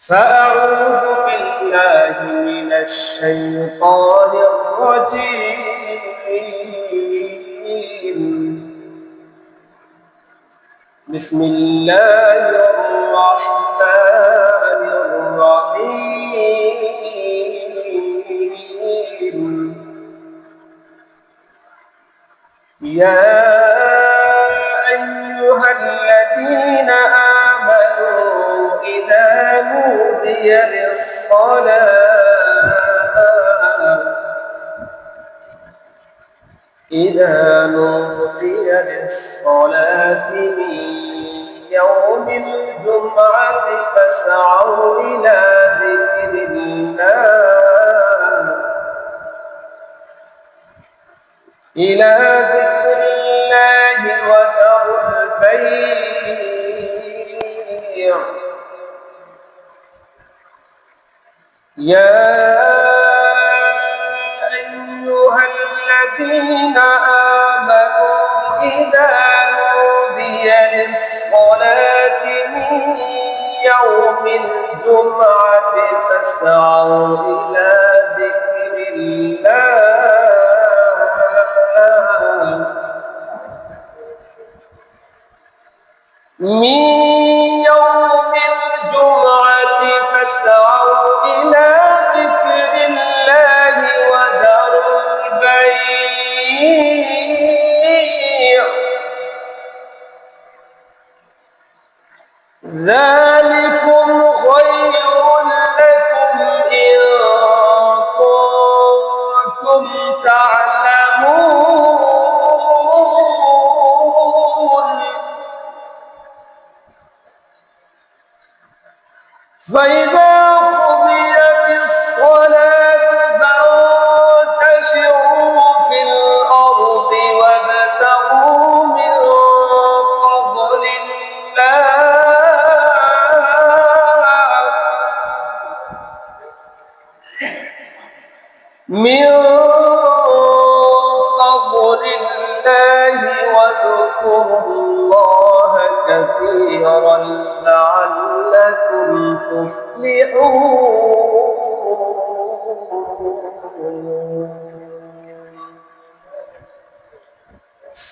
فأعوذ بالله من الشيطان الرجيم. بسم الله الرحمن الرحيم. يا أيها الذين آمنوا إذا نودي للصلاة من يوم الجمعة فاسعوا إلى ذكر الله وذروا البيع. يا أيها الذين آمنوا إذا نودي للصلاة من يوم الجمعة فاسعوا إلى ذكر الله من يوم الجمعة فاسعوا إلى ذكر الله وذروا البيع. ذلكم خير لكم إن كنتم تعلمون. فإذا قضيت الصلاة فانتشروا في الأرض وابتغوا من فضل الله واذكروا الله كثيرا لعلكم تفلحون.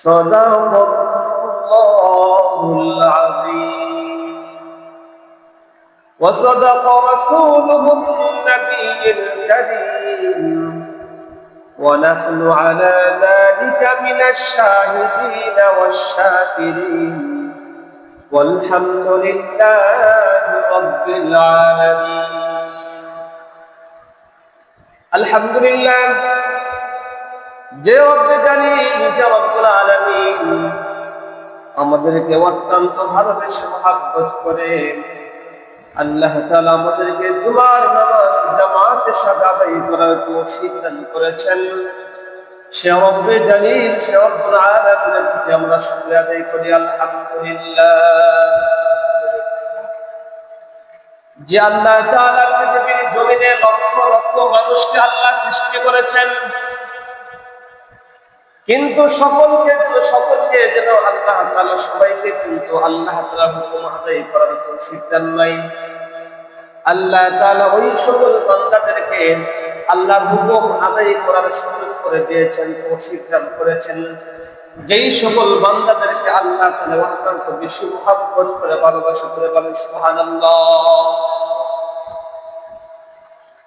صدق الله العظيم وصدق رسوله النبي الكريم ونحن على ذلك من الشاهدين والشاكرين والحمد لله رب العالمين. الحمد لله যে রব্বে জালিল যে রব্বুল আলামিন আমাদেরকে অত্যন্ত ভালোবেসে মহব্বত করে আল্লাহ তাআলা আমাদেরকে জুমার নামাজ জামাতের সাথে আদায় করার তৌফিক দান করেছেন। সে রব্বে জালিল সে রব্বুল আলামিনের প্রতি আমরা শুকরিয়া আদায় করি আলহামদুলিল্লাহ। যে আল্লাহ তাআলা পৃথিবীর জমিনে লক্ষ লক্ষ মানুষকে আল্লাহ সৃষ্টি করেছেন, কিন্তু সকলকে যেন আল্লাহ তাআলা সবাইকে কিন্তু আল্লাহ তাআলার হুকুম আদায় করার তৌফিক দেন নাই। আল্লাহ তাআলা ওই সকল বান্দাদেরকে আল্লাহর হুকুম আদায় করার সুযোগ করে দিয়েছেন, তৌফিক দান করেছেন। যেই সকল বান্দাদেরকে আল্লাহ তাআলা অত্যন্ত বেশি মহব্বত করে ভালোবাসা করে বলেন সুবহানাল্লাহ।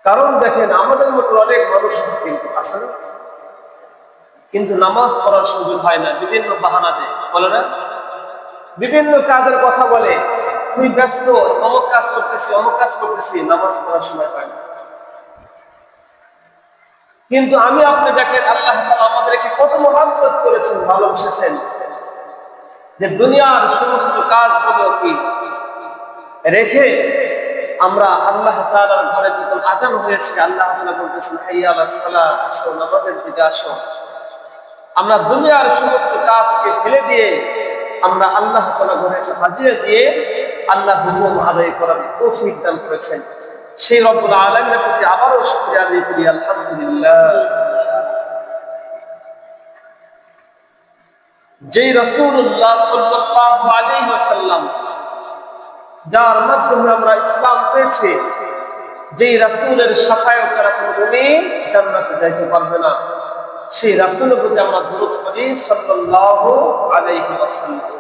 কারণ দেখেন আমাদের মতো অনেক মানুষ আছে কিন্তু আসলে কিন্তু নামাজ পড়ার সুযোগ হয় না, বিভিন্ন বাহানা দেয়, বলে না, বিভিন্ন কাজের কথা বলে, তুই ব্যস্ত, অমুক কাজ করতেছি, নামাজ পড়ার সময় পায় না। কিন্তু আমি আপনি দেখেন আল্লাহ তাআলা আমাদেরকে কত মহব্বত করেছেন, ভালোবেসেছেন, যে দুনিয়ার সমস্ত কাজগুলো কি রেখে আমরা আল্লাহ তাআলার ঘরে যখন আযান হয়েছে আল্লাহ তাআলা বলতেছেন হাইয়া আলাস সালাহ, আসো নামাজের দিকে আসো। আমরা দুনিয়ার সমস্ত কাজকে ফেলে দিয়ে আমরা আল্লাহ তাআলার ঘরে এসে হাজিরা দিয়ে আল্লাহ হুকুম আদায় করার তৌফিক দান করেছেন। সেই রব্বুল আলামিনের প্রতি আবারও শুকরিয়া আদায় করি আলহামদুলিল্লাহ। যেই রাসূলুল্লাহ সাল্লাল্লাহু আলাইহি ওয়াসাল্লাম যার মাধ্যমে আমরা ইসলাম পেয়েছে, যেই রাসূলের শাফায়াত ছাড়া কোনো মুমিন জান্নাতে যাইতে পারবে না, সেই রাসূলের প্রতি আমরা দরুদ পড়ি সাল্লাল্লাহু আলাইহি ওয়াসাল্লাম।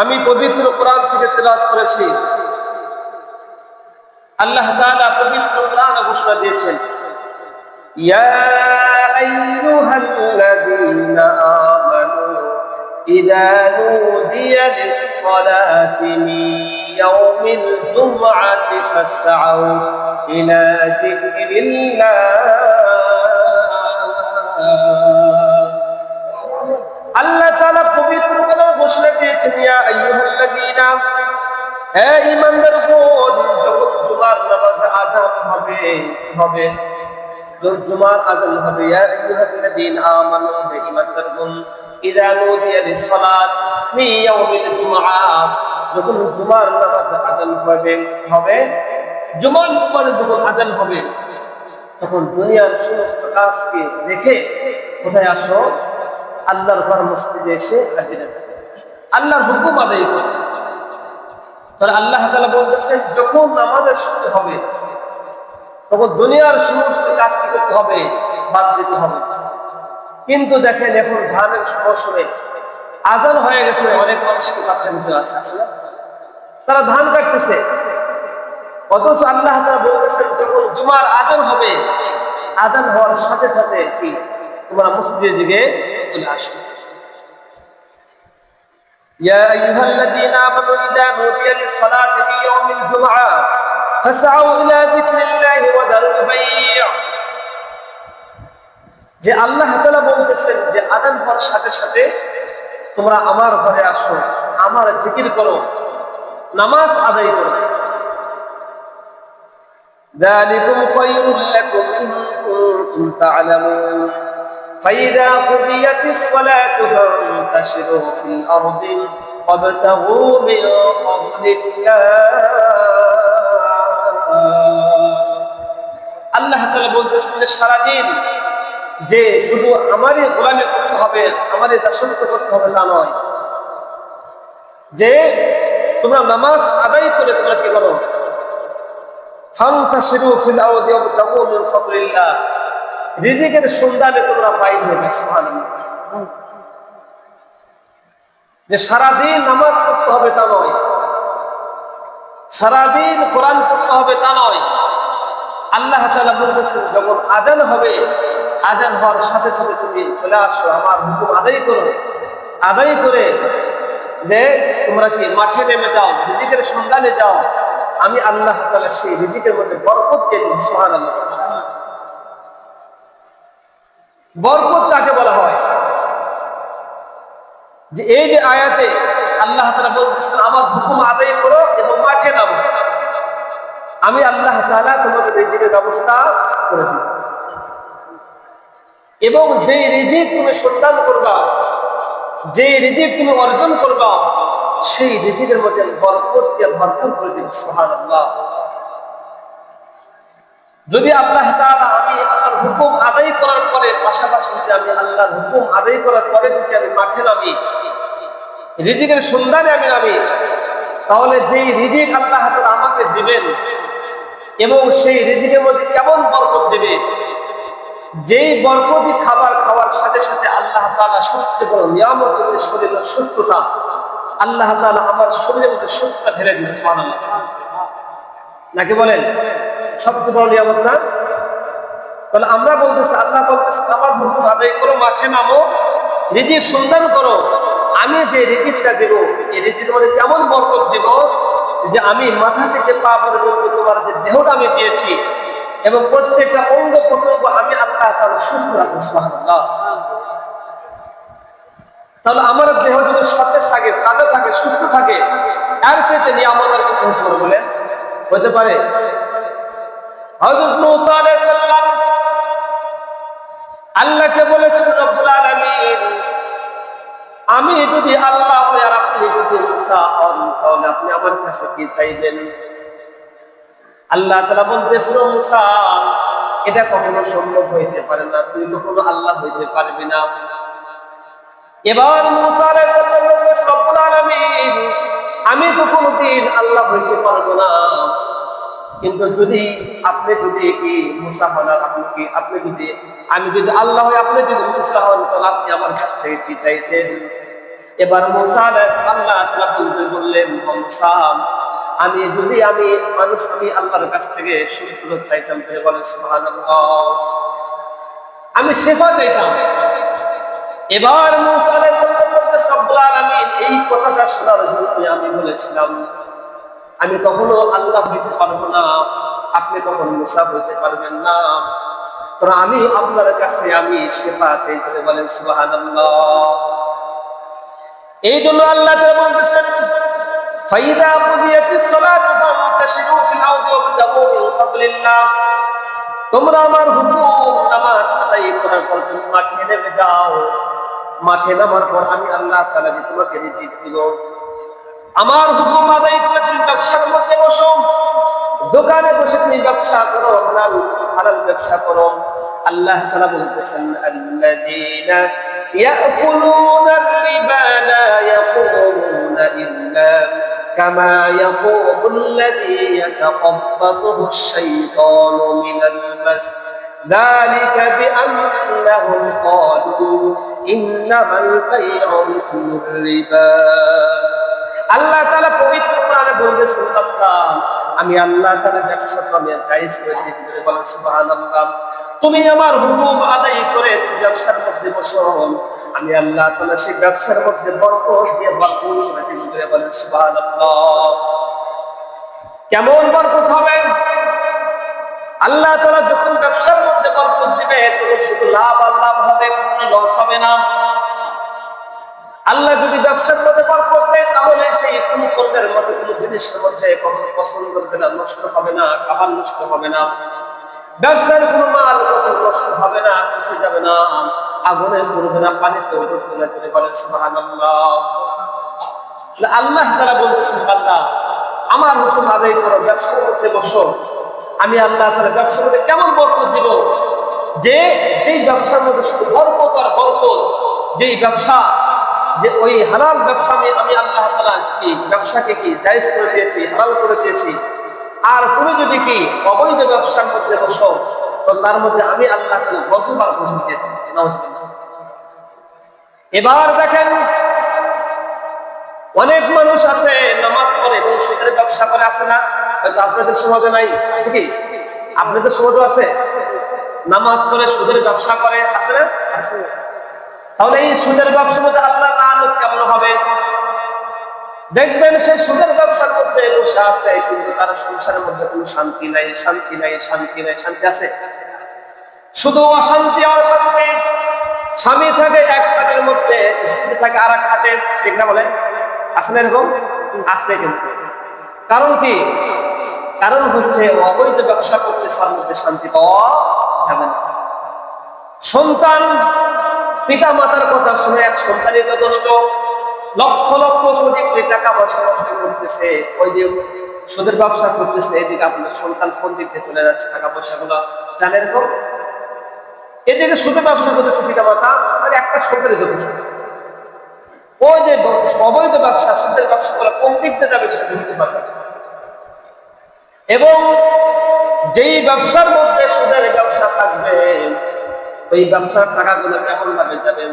আমি পবিত্র কোরআন থেকে তেলাওয়াত করেছি। আল্লাহ তাআলা পবিত্র কোরআনে ঘোষণা দিয়েছেন, ইয়া আইয়ুহাল্লাযীনা আমানু ইযা নুদিয়া লিস-সালাতি মিন ইয়াউমিল জুমআতি ফাসআউ ইলা যিকরিল্লাহ। আল্লাহ তাআলা পবিত্র কোরআনে ঘোষণা দিয়েছেন, ইয়া আইয়ুহাল্লাযীনা, হে ঈমানদারগণ, যখন জুমার নামাজ আযান হবে জুমার আযান হবে, ইয়া আইয়ুহাল্লাযীনা আমানু, হে ঈমানদারগণ, ইযা নুদিয়া লিস-সালাত মিন ইয়াউমিল জুমআহ, যখন জুমার নামাজ আযান হবে জুমার পরে যখন আযান হবে, তখন দুনিয়ার সমস্ত কাজকে রেখে কোথায় আসো? আল্লাহর ঘর মসজিদে এসে হাজির হও, আল্লাহর হুকুম আদায় করো। তাহলে আল্লাহ তাআলা বলতেছেন, যখন নামাজের সময় হবে তখন দুনিয়ার সমস্ত কাজ কি করতে হবে? বাদ দিতে হবে। কিন্তু দেখেন, এখন ধানের মৌসুমে আজান হয়ে গেছে, অনেক মানুষকে বাচ্চা নিতে আছে না, তারা ধান কাটতেছে। অথচ আল্লাহ তাআলা বলতেছেন, যখন জুমার আজান হবে, আজান হওয়ার সাথে সাথে কি তোমরা মসজিদের দিকে চলে আসো। ইয়া আইয়ুহাল্লাযীনা আমানু ইযা নুদিয়া লিস-সালাতি মিন ইয়াউমিল জুমআহ ফাসআউ ইলা যিকরিল্লাহি ওয়া দারুল বাই'। যে আল্লাহ তাআলা বলতেছেন যে আযান হওয়ার সাথে সাথে তোমরা আমার ঘরে আসো, আমার জিকির করো, নামাজ আদায় করো। যালিকুম খায়রুল লাকুম ইন কুনতুম তা'লামুন ফাইযা কুদিয়াতিস সালাতু ফান্তাশিরু ফিল আরদি ওয়াবতাগু মিন ফাদলিল্লাহ। আল্লাহ তাআলা বলতেছেন যে সারাদিন যে শুধু আমারই গোলামি করতে হবে, আমারই দাসত্ব করতে হবে তা নয়, যে তোমরা নামাজ আদায় করে তোমরা কি করো? ফান্তাশিরু ফিল আরদি ওয়াবতাগু মিন ফাদলিল্লাহ, রিজিকের সন্ধানে তোমরা বাইর হবে। সুবহানাল্লাহ। যে সারাদিন নামাজ পড়তে হবে তা নয়, সারাদিন কোরআন পড়তে হবে তা নয়। আল্লাহ তাআলা বলতেছেন, যখন আযান হবে, আযান হওয়ার সাথে সাথে তুমি চলে আসো, আমার হুকুম আদায় করো, আদায় করে যে তোমরা কি মাঠে নেমে যাও, রিজিকের সন্ধানে যাও, আমি আল্লাহ তাআলা সেই রিজিকের মধ্যে বরকত দিয়ে দিই। সুবহানাল্লাহ। বরকত কাকে বলা হয়? যে এই যে আয়াতে আল্লাহ তাআলা বলতেছেন, আমার হুকুম আদায় করো এবং মাঠে নামো, আমি আল্লাহ তাআলা তোমাকে রিজিকের ব্যবস্থা করে দিব। এবং যে রিজিক তুমি সন্ধান করবা, যে রিজিক তুমি অর্জন করবা, সেই রিজিকের মধ্যে বরকত দিয়ে ভরপুর করে দিব। সুবহানাল্লাহ। যদি আল্লাহ তাআলা আমি আল্লাহর হুকুম আদায় করার পরে পাশাপাশি যদি আমি আল্লাহর হুকুম আদায় করার পরে যদি আমি মাঠে নামি, রিজিকের সন্ধানে আমি নামি, তাহলে যেই রিজিক আল্লাহ তাআলা আমাকে দিবেন এবং সেই রিজিকের মধ্যে কেমন বরকত দিবে, যেই বরকতি খাবার খাওয়ার সাথে সাথে আল্লাহ তাআলা সবচেয়ে বড় নিয়ামত হচ্ছে শরীরের সুস্থতা। আল্লাহ তাআলা আমার শরীরের মধ্যে সুস্থতা ঢেলে দিবেন। সুবহানাল্লাহ। নাকি বলেন? সবচেয়ে বড় নিয়ামত না? তাহলে আমরা বলতেছি, আল্লাহ বলতেছে, আমার হুকুম আদায় করো, মাঠে নামো, রিজিক সন্ধান করো, আমি যে রিজিকটা দেব, এই রিজিকের মধ্যে কেমন বরকত দেব, যে আমি মাথা থেকে পা পর্যন্ত তোমার যে দেহটা আমি দিয়েছি এবং প্রত্যেকটা অঙ্গ প্রত্যঙ্গ আমি আল্লাহ তাআলা সুস্থ রাখবো। সুবহানাল্লাহ। তাহলে আমার দেহ যদি সতেজ থাকে, তাজা থাকে, সুস্থ থাকে, এর চাইতে নিয়ামত আর কিছু হতে পারে? বলেন, হতে পারে? হযরত মূসা আলাইহিস সালাম আল্লাহকে বলেছেন, রব্বুল আলামিন, আমি যদি আল্লাহ হই আর আপনি যদি মূসা হন, তাহলে আপনি আমার কাছে কি চাইবেন? আল্লাহ তাআলা বলতেছেন, মূসা, এটা কখনো সম্ভব হইতে পারে না, তুই কখনো আল্লাহ হইতে পারবি না। এবার মূসা আলাইহিস সালাম বলতেছেন, রব্বুল আলামিন, আমি তো কোনোদিন আল্লাহ হইতে পারবো না। কিন্তু যদি আপনি যদি কি মুসা হন, আপনি যদি আমি যদি আল্লাহ হই, আপনি যদি মুসা হন, তাহলে আপনি আমার কাছ থেকে কি চাইতেন? এবার মুসা আল্লাহ তাআলা বললেন, মুসা আমি মানুষ, আমি আল্লাহর কাছ থেকে সুস্থতা চাইতাম। তিনি বলেন সুবহানাল্লাহ, আমি শেফা চাইতাম। এবার মুসা আলাইহিস সালাম বলতে রব্বুল আলামিন এই কথাটা শোনার জন্য আমি বলেছিলাম আমি কখনো আল্লাহ হইতে পারবো না, আপনি কখনো মুসা হইতে পারবেন না, কারণ আমি আপনার কাছে আমি শেফা চাইতে। বলেন সুবহানাল্লাহ। এই জন্য আল্লাহ তাআলা বলতেছেন ফাইদা কুদিয়াতিস সালাতু ফান্তাশিরু ফিল আরদি ওয়াবতাগু মিন ফাদলিল্লাহ, তোমরা আমার হুকুম নামাজ আদায় করার পর তুমি মাঠে নেমে যাও। মাঠে নামার পর আমি আল্লাহ তাআলা তোমাকে রিজিক দিব। আমার হুকুম আদায় করে তুমি ব্যবসার মধ্যে বসো, দোকানে বসে তুমি ব্যবসা করো, হালাল ব্যবসা করো। আল্লাহ তাআলা বলতেছেন আল্লাযীনা ইয়াকুলুনা রিবা লা ইয়াকুমুনা ইল্লা কামা ইয়াকুমুল্লাযী ইয়াতাকাব্বাতুহু আশ-শাইতানু মিনাল মাস ذلك بأنهم قالوا إنما البيع مثل الربا। আল্লাহ তাআলা পবিত্র কোরআনে বলতেছেন আমি আল্লাহ তাআলা ব্যবসা করতে জায়েজ করে দিয়েছি। বলেন সুবহানাল্লাহ। তুমি আমার হুকুম আদায় করে ব্যবসার মধ্যে বসো, আমি আল্লাহ তাআলা সেই ব্যবসার মধ্যে বরকত দিয়ে বরকত করে দিব। বলেন সুবহানাল্লাহ। কেমন বরকত হবে? আল্লাহ তাআলা যখন ব্যবসার মধ্যে বরকত দিবে তখন শুধু লাভ আর লাভ হবে, কোনো লস হবে না। আল্লাহ যদি ব্যবসার মধ্যে বরকত দেয় তাহলে সেই কোনো পণ্যের মধ্যে কোনো জিনিসের মধ্যে কখনো পছন্দ করবে না, নষ্ট হবে না, খাবার নষ্ট হবে না, ব্যবসার কোনো মাল কখনো নষ্ট হবে না, পচে যাবে না, আগুনে পড়বে না, পানিতে উঠবে না। তিনি বলেন সুবহানাল্লাহ। আল্লাহ তাআলা বলতেছেন বান্দা আমার হুকুম আদায় করো, ব্যবসার মধ্যে বসো, আমি আল্লাহ তাআলা ব্যবসার মধ্যে কেমন বরকত দিব যে যেই ব্যবসার মধ্যে শুধু বরকত আর বরকত, যেই ব্যবসা যে ওই হালাল ব্যবসা আমি আল্লাহ তাআলা কি ব্যবসাকে কি জায়েজ করে দিয়েছি, হালাল করে দিয়েছি। আর তুমি যদি কি অবৈধ ব্যবসার মধ্যে বসো তো তার মধ্যে আমি আল্লাহ তাআলা গজব আর গজব দিয়েছি। এবার দেখেন অনেক মানুষ আছে নামাজ পড়ে এবং সুদের ব্যবসা করে, আছে না? হয়তো আপনাদের সমাজে নাই, আছে কি? আপনাদের সমাজে আছে নামাজ পড়ে সুদের ব্যবসা করে, আছে না? আছে। তাহলে এই সুদের ব্যবসার মধ্যে আল্লাহ লানত কেমন হবে? দেখবেন সে সুদের ব্যবসার মধ্যে বসে আছে কিন্তু তার সংসারের মধ্যে কোনো শান্তি নাই, শান্তি নাই, শান্তি নাই। শান্তি আছে? শুধু অশান্তি আর অশান্তি। স্বামী থাকে এক খাটের মধ্যে, স্ত্রী থাকে আর এক খাটে, ঠিক না বলেন? আছে না এরকম? আছে। কিন্তু কারণ কি? কারণ হচ্ছে অবৈধ ব্যবসা করতে তার মধ্যে শান্তি পাওয়া যাবে না। সন্তান পিতা মাতার কথা শুনে এক সন্তানের যথেষ্ট লক্ষ লক্ষ কোটি কোটি টাকা পয়সা নষ্ট করতেছে, ওই যে সুদের ব্যবসা করতেছে, এদিকে আপনার সন্তান কোন দিকে চলে যাচ্ছে টাকা পয়সা গুলো জানেন এরকম? এদিকে সুদের ব্যবসা করতেছে পিতা মাতা, আর একটা সন্তানের যথেষ্ট। ওই যে অবৈধ ব্যবসা সুদের ব্যবসা করে কোন দিকতে যাবে সে বুঝতে পারবে। এবং যেই ব্যবসার মধ্যে সুদের ব্যবসা থাকবে ওই ব্যবসার টাকাগুলো কেমন ভাবে যাবে?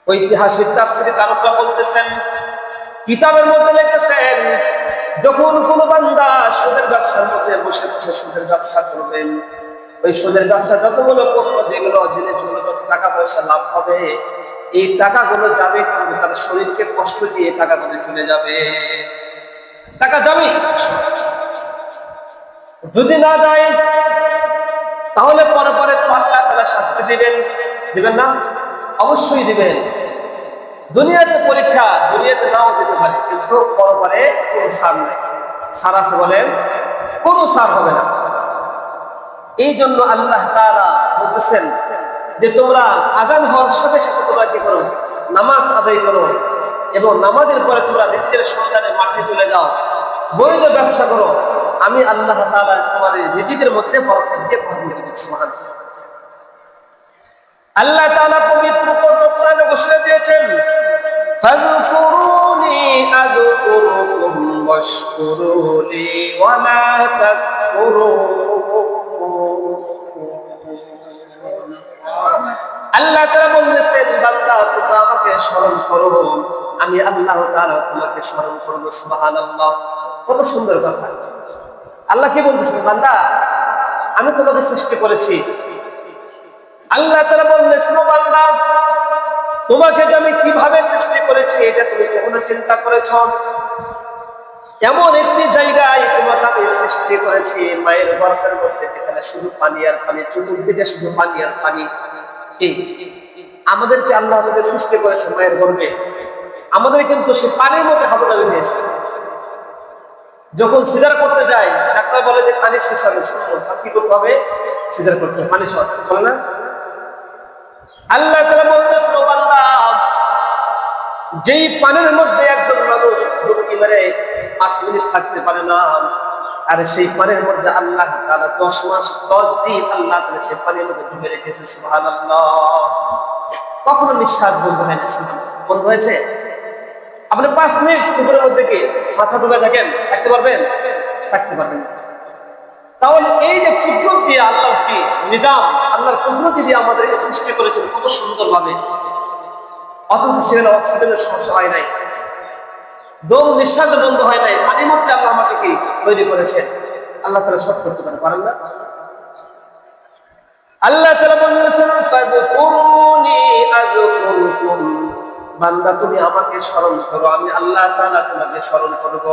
ঐতিহাসিক তাফসীরে কারকরা বলতেছেন, কিতাবের মধ্যে লিখেছেন যখন কোনো বান্দা সুদের ব্যবসার মধ্যে বসে বসে সুদের ব্যবসা করবেন, ওই সুদের ব্যবসা যতগুলো পণ্য যেগুলো জিনিসগুলো যত টাকা পয়সা লাভ হবে এই টাকাগুলো যাবে কিন্তু তার শরীরকে কষ্ট দিয়ে টাকাগুলো চলে যাবে। টাকা যাবে, যদি না যায় তাহলে পরে পরে তো আল্লাহ তাআলা শাস্তি দিবেন না? অবশ্যই দিবেন। দুনিয়াতে পরীক্ষা, দুনিয়াতে নাও দিতে পারে কিন্তু পরপরে কোনো ছাড় নেই। ছাড় আছে বলেন? কোনো ছাড় হবে না। এই জন্য আল্লাহ তাআলা বলতেছেন যে তোমরা আযান হওয়ার সাথে সাথে তোমরা কি করো? নামাজ আদায় করো এবং নামাজের পরে তোমরা রিজিকের সন্ধানে মাঠে চলে যাও, বৈধ ব্যবসা করো, আমি আল্লাহ তাআলা তোমাদের রিজিকের মধ্যে বরকত দিয়ে ভরে দেব। সুবহানাল্লাহ। আল্লাহ তাআলা পবিত্র কোরআনে ঘোষণা দিয়েছেন ফাযকুরুনি ওয়াশকুরুলি ওয়া লা তাকফুরুন। আল্লাহ তাআলা বলতেছেন, বান্দা তোমরা আমাকে স্মরণ করো, আমি আল্লাহ তাআলা তোমাকে স্মরণ করব। সুবহানাল্লাহ, কত সুন্দর কথা। আল্লাহ কি বলতেছেন? বান্দা আমি তোমাকে সৃষ্টি করেছি। আল্লাহ তাআলা বলতেছেন, বান্দা তোমাকে আমি কিভাবে সৃষ্টি করেছি এটা তুমি কখনো চিন্তা করেছ? এমন একটি জায়গায় তোমাকে আমি সৃষ্টি করেছি, মায়ের গর্ভের মধ্যে, যেখানে শুধু পানি আর পানি, চতুর্দিকে শুধু পানি আর পানি। কি আমাদেরকে আল্লাহ আমাদের সৃষ্টি করেছে মায়ের গর্ভে, আমাদের কিন্তু সে পানির মধ্যে হাবুডাবি হয়েছে। যখন সিজার করতে যাই, ডাক্তার বলে যে পানি শেষ হবে, কি করতে হবে? সিজার করতে হবে, পানি শর্ট, বলে না? আল্লাহ তাআলা বলতেছেন, বান্দা যেই পানির মধ্যে একজন মানুষ ডুবকি মেরে 5 মিনিট থাকতে পারে না, আর সেই পানির মধ্যে আল্লাহ তাআলা 10 মাস 10 দিন আল্লাহ তাআলা সেই পানির মধ্যে ডুবে রেখেছে। সুবহানাল্লাহ, কখনো নিঃশ্বাস বন্ধ হয় না? বন্ধ হয়েছে? আপনি 5 মিনিট পুকুরের মধ্যে কি মাথা ডুবে থাকেন, থাকতে পারবেন? থাকতে পারবেন। তাহলে এই যে কুদরত দিয়ে, আল্লাহর কি নিজাম, আল্লাহর কুদরত দিয়ে আমাদেরকে সৃষ্টি করেছেন কত সুন্দরভাবে, অথচ সেখানে অক্সিজেনের সমস্যা হয় নাই, দম নিঃশ্বাস বন্ধ হয় নাই, পানির মধ্যে আল্লাহ আমাকে কি তৈরি করেছেন। আল্লাহ তাআলা সব করতে পারেন না? আল্লাহ তাআলা বলেছেন, ফাযকুরুনি আযকুরকুম, বান্দা তুমি আমাকে স্মরণ করো, আমি আল্লাহ তাআলা তোমাকে স্মরণ করব।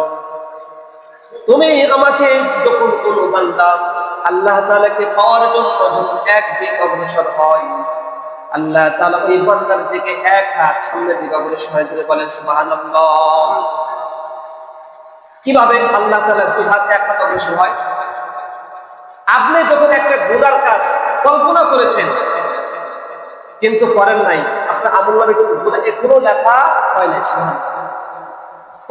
তুমি আমাকে যখন কোনো বান্দা আল্লাহ তাআলাকে পাওয়ার জন্য যখন এক দিক অগ্রসর হয়, আল্লাহ তাআলা ওই বান্দার দিকে এক হাত সামনের দিকে অগ্রসর হয়ে করে বলেন সুবহানাল্লাহ। কিভাবে আল্লাহ তাআলা দুই হাত এক হাত অগ্রসর হয়? আপনি যখন একটা গুনার কাজ কল্পনা করেছেন কিন্তু করেন নাই, আপনার আমলনামে কিন্তু গুনাহ এখনো লেখা হয় নাই।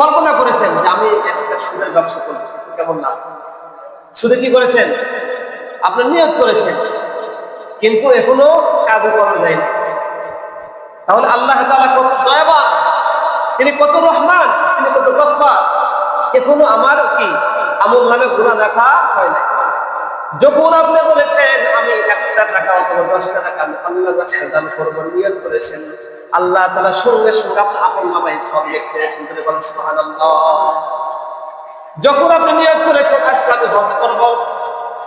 কল্পনা করেছেন যে আমি একটা সুদের ব্যবসা করব, কেমন না? সুদে কি করেছেন? আপনি নিয়ত করেছেন, কিন্তু এখনো কাজে করা যায় না। তাহলে আল্লাহ তাআলা কত দয়াবান, তিনি কত রহমান, তিনি কত গফফার, এখনো আমার কি আমলনামে গুনাহ লেখা হয় না। যখন আপনি বলেছেন আমি 1 টাকা অথবা 10 টাকা আল্লাহর রাস্তায় দান করব, নিয়ত করেছেন, আল্লাহ তাআলা সঙ্গে সঙ্গে আমলনামায় সব লিখে দিয়েছেন। বলেন সুবহানাল্লাহ। যখন আপনি নিয়ত করেছেন আজকে আমি হজ করব,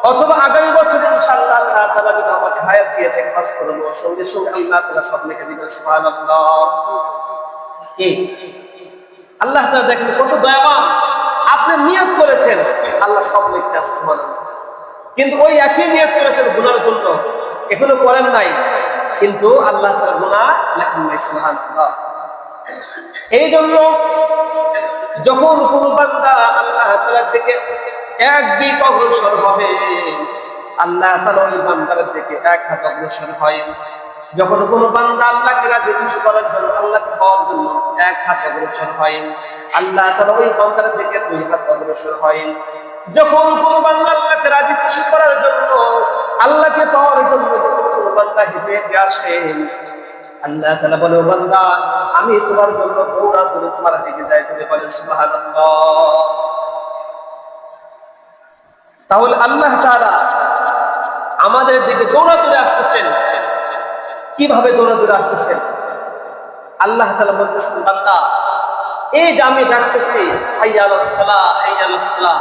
অথবা আগামী বছর ইনশাআল্লাহ আল্লাহ তাআলা যদি আমাকে হায়াত দিয়ে থাকে হজ করব, সঙ্গে সঙ্গে আল্লাহ তাআলা সব লিখে দিবেন। সুবহানাল্লাহ। কি আল্লাহ তাআলা দেখেন কত দয়াবান। আপনি নিয়ত করেছেন, আল্লাহ সব লিখে আছে। সুবহানাল্লাহ। কিন্তু ওই একই নিয়ত করেছেন গুনার জন্য, এখনো করেন নাই, কিন্তু আল্লাহ তাআলা গুনাহ লেখেন নাই। সুবহানাল্লাহ। এই জন্য যখন কোন বান্দা আল্লাহ তাআলার দিকে এক দিক অগ্রসর হবে, আল্লাহ তাআলা ওই বান্দার দিকে এক হাত অগ্রসর হয়। যখন কোন বান্দা আল্লাহকে রাজি খুশি করার জন্য, আল্লাহকে পাওয়ার জন্য এক হাত অগ্রসর হয়, আল্লাহ তাআলা ওই বান্দার দিকে 2 হাত অগ্রসর হয়। যখন কোন বান্দা আল্লাহকে রাজি খুশি করার জন্য, আল্লাহকে পাওয়ার জন্য যখন কোন বান্দা হেঁটে হেঁটে আসেন, আল্লাহ তাআলা বলে, বান্দা আমি তোমার জন্য দৌড়া করে তোমার দিকে যাই। তুমি বলেন সুবহানাল্লাহ। তাহলে আল্লাহ তাআলা আমাদের দিকে দৌড়া করে আসতেছেন। কিভাবে দৌড়া করে আসতেছেন? আল্লাহ তাআলা বলতেছেন, বান্দা এই যে আমি ডাকতেছি হাইয়া আলাস সালাহ, হাইয়া আলাস সালাহ,